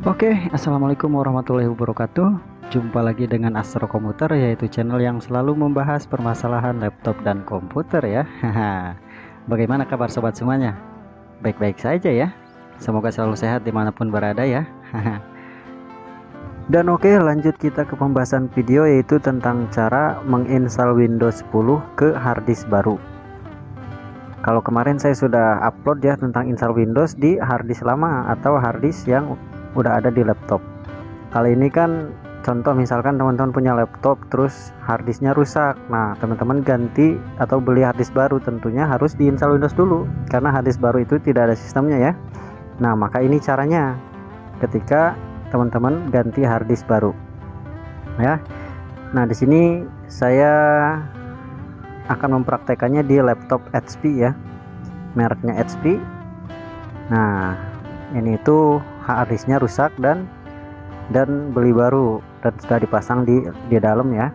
Oke, assalamualaikum warahmatullahi wabarakatuh. Jumpa lagi dengan Astro Komputer, yaitu channel yang selalu membahas permasalahan laptop dan komputer ya. Haha. Bagaimana kabar sobat semuanya? Baik-baik saja ya. Semoga selalu sehat dimanapun berada ya. Haha. Dan oke, lanjut kita ke pembahasan video, yaitu tentang cara menginstal Windows 10 ke harddisk baru. Kalau kemarin saya sudah upload ya tentang install Windows di harddisk lama atau harddisk yang udah ada di laptop. Kali ini kan contoh, misalkan teman-teman punya laptop terus harddisknya rusak. Nah, teman-teman ganti atau beli harddisk baru, tentunya harus diinstal Windows dulu karena harddisk baru itu tidak ada sistemnya ya. Nah, maka ini caranya ketika teman-teman ganti harddisk baru ya. Nah, di sini saya akan mempraktekannya di laptop HP ya, mereknya HP. Nah, ini tuh harddisknya rusak dan beli baru dan sudah dipasang di dalam ya.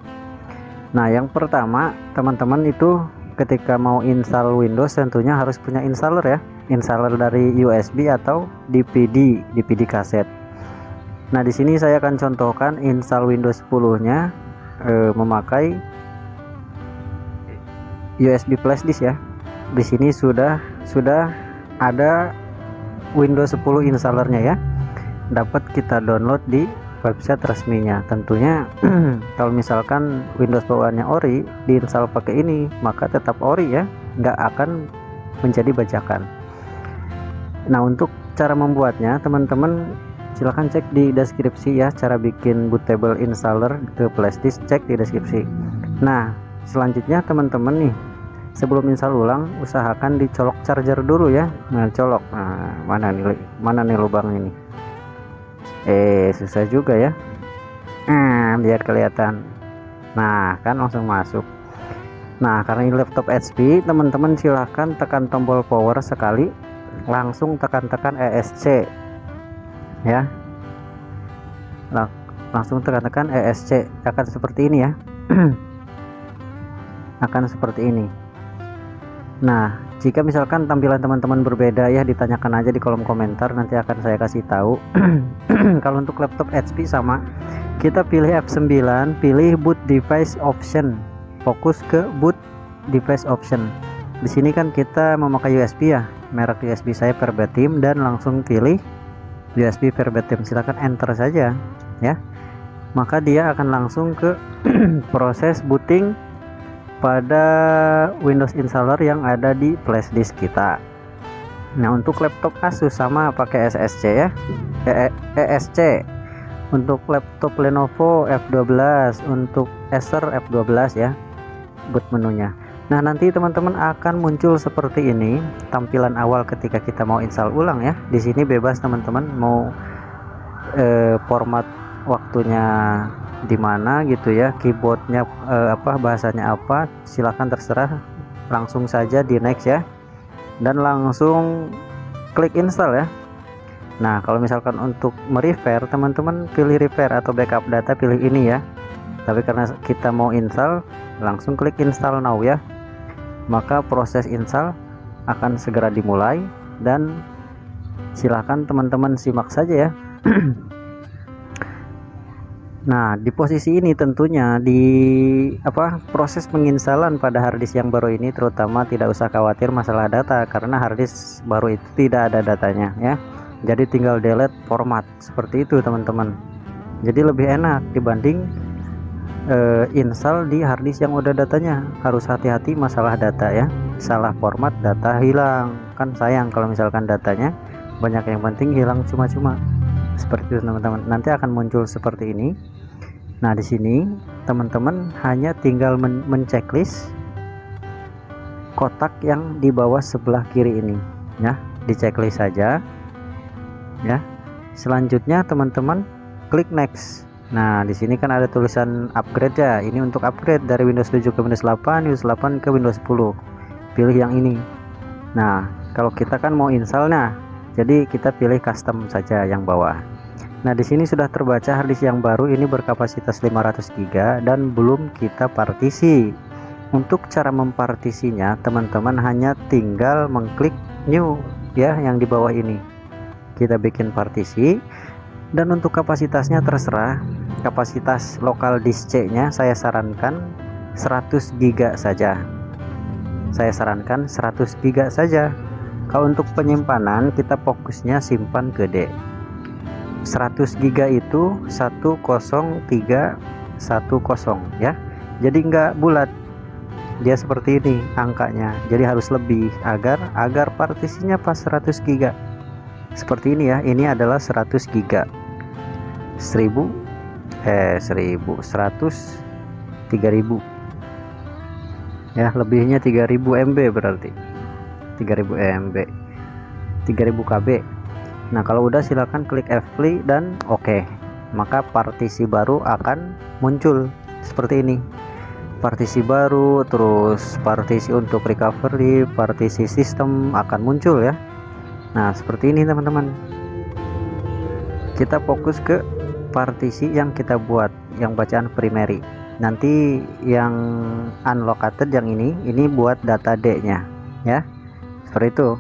Nah, yang pertama teman-teman itu ketika mau install Windows tentunya harus punya installer ya, installer dari USB atau DVD kaset. Nah, di sini saya akan contohkan install Windows 10-nya memakai USB flash disk ya. Di sini sudah ada Windows 10 installernya ya, dapat kita download di website resminya. Tentunya kalau misalkan Windows bawaannya ori, diinstal pakai ini maka tetap ori ya, nggak akan menjadi bajakan. Nah, untuk cara membuatnya teman-teman silahkan cek di deskripsi ya, cara bikin bootable installer ke flash disk cek di deskripsi. Nah, selanjutnya teman-teman nih, sebelum install ulang usahakan dicolok charger dulu ya. Nah, colok. Nah, mana nih lubang ini? Susah juga ya. Biar kelihatan. Nah, kan langsung masuk. Nah, karena ini laptop HP, teman-teman silahkan tekan tombol power sekali, langsung tekan ESC ya. Langsung tekan ESC, akan seperti ini ya. Akan seperti ini. Nah, jika misalkan tampilan teman-teman berbeda ya, ditanyakan aja di kolom komentar, nanti akan saya kasih tahu. Kalau untuk laptop HP sama, kita pilih F9, pilih boot device option, fokus ke boot device option. Di sini kan kita memakai USB ya, merek USB saya verbatim, dan langsung pilih USB verbatim, silakan enter saja ya. Maka dia akan langsung ke proses booting pada Windows installer yang ada di flash disk kita. Nah, untuk laptop Asus sama pakai SSC ya, ESC. Untuk laptop Lenovo F12, untuk Acer F12 ya, boot menunya. Nah, nanti teman-teman akan muncul seperti ini tampilan awal ketika kita mau install ulang ya. Di sini bebas teman-teman mau format waktunya di mana gitu ya, keyboardnya bahasanya apa, silahkan terserah, langsung saja di next ya, dan langsung klik install ya. Nah, kalau misalkan untuk merefer, teman-teman pilih refer atau backup data, pilih ini ya. Tapi karena kita mau install, langsung klik install now ya. Maka proses install akan segera dimulai, dan silahkan teman-teman simak saja ya. Nah, di posisi ini tentunya di proses penginstalan pada harddisk yang baru ini, terutama tidak usah khawatir masalah data karena harddisk baru itu tidak ada datanya ya. Jadi tinggal delete format seperti itu teman-teman. Jadi lebih enak dibanding install di harddisk yang udah datanya. Harus hati-hati masalah data ya. Salah format data hilang, kan sayang kalau misalkan datanya banyak, yang penting hilang cuma-cuma. Seperti itu teman-teman. Nanti akan muncul seperti ini. Nah, di sini teman-teman hanya tinggal menceklis kotak yang di bawah sebelah kiri ini ya, diceklis saja ya. Selanjutnya teman-teman klik next. Nah, di sini kan ada tulisan upgrade ya. Ini untuk upgrade dari Windows 7 ke Windows 8, Windows 8 ke Windows 10. Pilih yang ini. Nah, kalau kita kan mau install, nah jadi kita pilih custom saja yang bawah. Nah, di sini sudah terbaca harddisk yang baru ini berkapasitas 500 GB dan belum kita partisi. Untuk cara mempartisinya, teman-teman hanya tinggal mengklik new ya, yang di bawah ini. Kita bikin partisi. Dan untuk kapasitasnya terserah, kapasitas lokal disk C nya saya sarankan 100 GB saja. Saya sarankan 100 GB saja. Kalau untuk penyimpanan kita fokusnya simpan ke D. 100 GB itu 10310 ya. Jadi enggak bulat, dia seperti ini angkanya, jadi harus lebih agar partisinya pas 100 GB seperti ini ya. Ini adalah 100 GB 1000 100 3000 ya, lebihnya 3000 MB, berarti 3000 MB 3000 KB. Nah kalau udah silakan klik F-play dan oke, maka partisi baru akan muncul seperti ini. Partisi baru, terus partisi untuk recovery, partisi sistem akan muncul ya. Nah seperti ini teman-teman. Kita fokus ke partisi yang kita buat, yang bacaan primary. Nanti yang unlocated yang ini buat data D nya ya, seperti itu.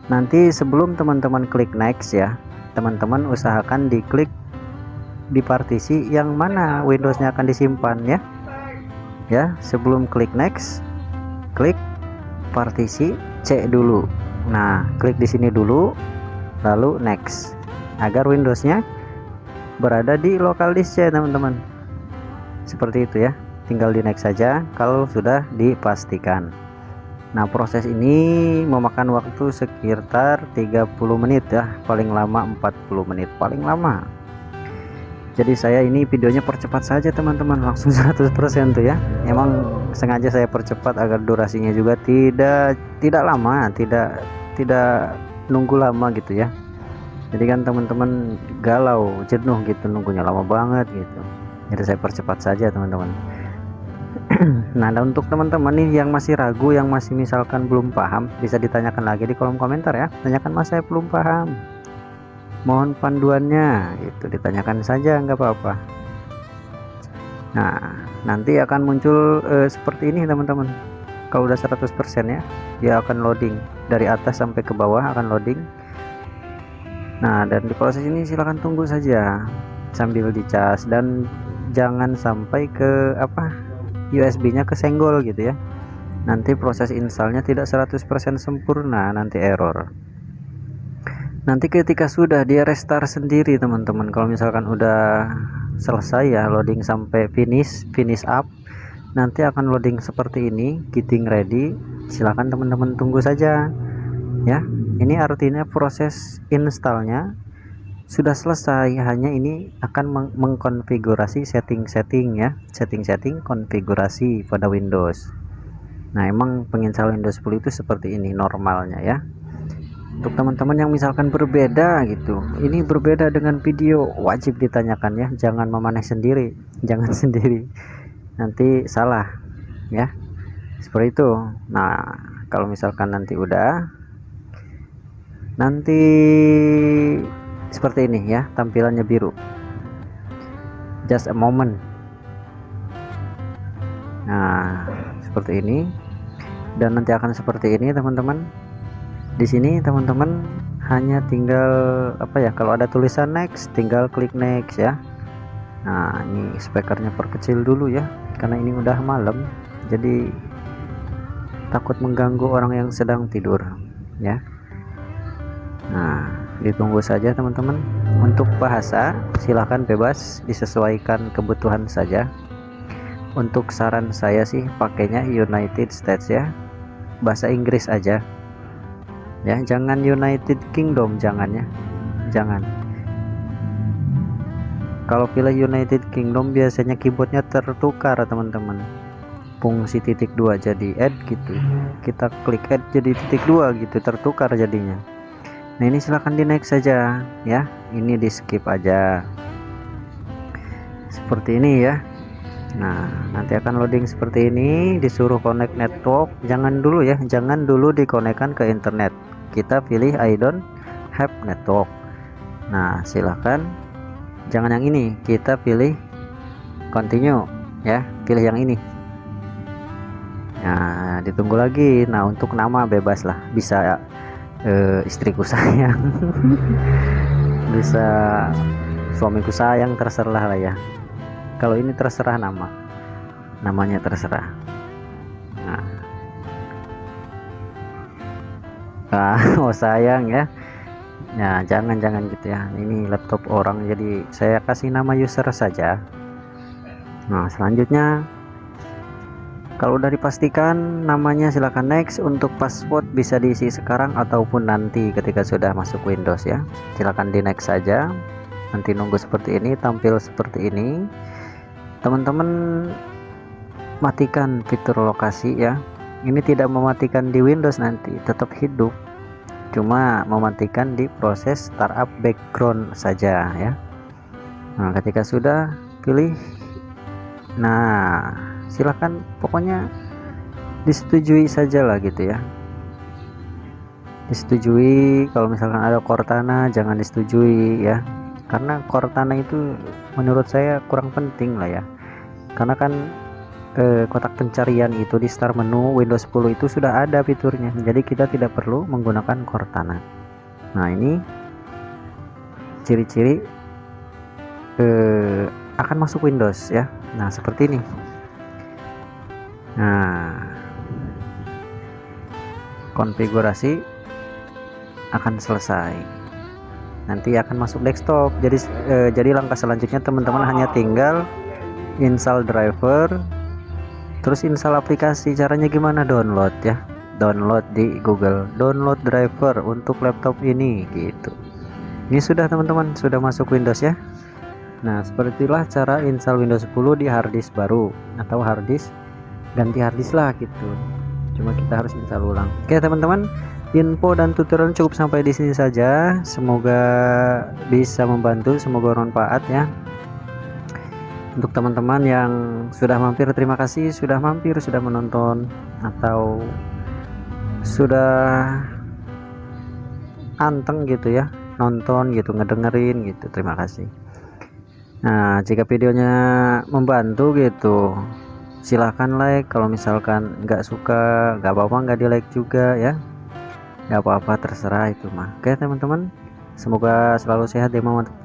Nanti sebelum teman-teman klik next ya, teman-teman usahakan diklik di partisi yang mana Windowsnya akan disimpan ya. Sebelum klik next, klik partisi C dulu. Nah klik di sini dulu, lalu next, agar Windowsnya berada di lokal disk C teman-teman. Seperti itu ya, tinggal di next saja kalau sudah dipastikan. Nah proses ini memakan waktu sekitar 30 menit ya, paling lama 40 menit paling lama. Jadi saya ini videonya percepat saja teman-teman, langsung 100% tuh ya. Emang sengaja saya percepat agar durasinya juga tidak lama, tidak nunggu lama gitu ya. Jadi kan teman-teman galau, jenuh gitu nunggunya lama banget gitu. Jadi saya percepat saja teman-teman. Nah untuk teman-teman nih yang masih ragu, yang masih misalkan belum paham, bisa ditanyakan lagi di kolom komentar ya. Tanyakan, Mas saya belum paham, mohon panduannya, itu ditanyakan saja, nggak apa-apa. Nah nanti akan muncul seperti ini teman-teman. Kalau udah 100% ya, dia akan loading dari atas sampai ke bawah, akan loading. Nah dan di proses ini silahkan tunggu saja sambil dicas, dan jangan sampai ke USB nya kesenggol gitu ya. Nanti proses installnya tidak 100% sempurna, nanti error. Nanti ketika sudah dia restart sendiri teman-teman, kalau misalkan udah selesai ya loading sampai finish up, nanti akan loading seperti ini, getting ready. Silahkan teman-teman tunggu saja ya. Ini artinya proses installnya sudah selesai, hanya ini akan mengkonfigurasi setting-setting ya, setting-setting konfigurasi pada Windows. Nah emang penginstalan Windows 10 itu seperti ini normalnya ya. Untuk teman-teman yang misalkan berbeda gitu, ini berbeda dengan video, wajib ditanyakan ya, jangan memaneh sendiri, jangan sendiri, nanti salah ya, seperti itu. Nah kalau misalkan nanti udah, nanti seperti ini ya, tampilannya biru, just a moment. Nah seperti ini, dan nanti akan seperti ini teman-teman. Di sini teman-teman hanya tinggal kalau ada tulisan next, tinggal klik next ya. Nah ini speakernya perkecil dulu ya, karena ini udah malam, jadi takut mengganggu orang yang sedang tidur ya. Nah ditunggu saja teman-teman. Untuk bahasa silahkan bebas, disesuaikan kebutuhan saja. Untuk saran saya sih pakainya United States ya, bahasa Inggris aja ya, jangan United Kingdom, jangan ya, jangan. Kalau pilih United Kingdom biasanya keyboardnya tertukar teman-teman, fungsi titik 2 jadi add gitu, kita klik add jadi titik 2 gitu, tertukar jadinya. Nah ini silahkan di next saja ya, ini di skip aja seperti ini ya. Nah nanti akan loading seperti ini, disuruh connect network, jangan dulu ya, jangan dulu dikonekkan ke internet, kita pilih I don't have network. Nah silahkan, jangan yang ini, kita pilih continue ya, pilih yang ini. Nah ditunggu lagi. Nah untuk nama bebas lah, bisa istriku sayang bisa suamiku sayang, terserah lah ya. Kalau ini terserah namanya terserah. Oh sayang ya. Ya jangan gitu ya, ini laptop orang, jadi saya kasih nama user saja. Nah selanjutnya, kalau udah dipastikan namanya silahkan next. Untuk password bisa diisi sekarang ataupun nanti ketika sudah masuk Windows ya, silahkan di next saja. Nanti nunggu seperti ini, tampil seperti ini. Teman-teman matikan fitur lokasi ya, ini tidak mematikan di Windows, nanti tetap hidup, cuma mematikan di proses startup background saja ya. Nah ketika sudah pilih, nah silahkan pokoknya disetujui saja lah gitu ya, disetujui. Kalau misalkan ada Cortana jangan disetujui ya, karena Cortana itu menurut saya kurang penting lah ya, karena kan kotak pencarian itu di start menu Windows 10 itu sudah ada fiturnya, jadi kita tidak perlu menggunakan Cortana. Nah ini ciri-ciri akan masuk Windows ya. Nah seperti ini. Nah konfigurasi akan selesai, nanti akan masuk desktop. Jadi langkah selanjutnya teman-teman hanya tinggal install driver, terus install aplikasi. Caranya gimana? Download ya, download di Google, download driver untuk laptop ini gitu. Ini sudah teman-teman, sudah masuk Windows ya. Nah sepertilah cara install Windows 10 di harddisk baru, atau harddisk ganti harddisk lah gitu, cuma kita harus install ulang. Oke teman-teman, info dan tutorial cukup sampai di sini saja. Semoga bisa membantu, semoga bermanfaat ya. Untuk teman-teman yang sudah mampir, terima kasih sudah mampir, sudah menonton atau sudah anteng gitu ya, nonton gitu, ngedengerin gitu, terima kasih. Nah jika videonya membantu gitu, silahkan like. Kalau misalkan nggak suka nggak apa-apa, nggak di like juga ya, nggak apa-apa, terserah itu mah. Oke teman-teman, semoga selalu sehat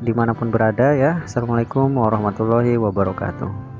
dimanapun berada ya. Assalamualaikum warahmatullahi wabarakatuh.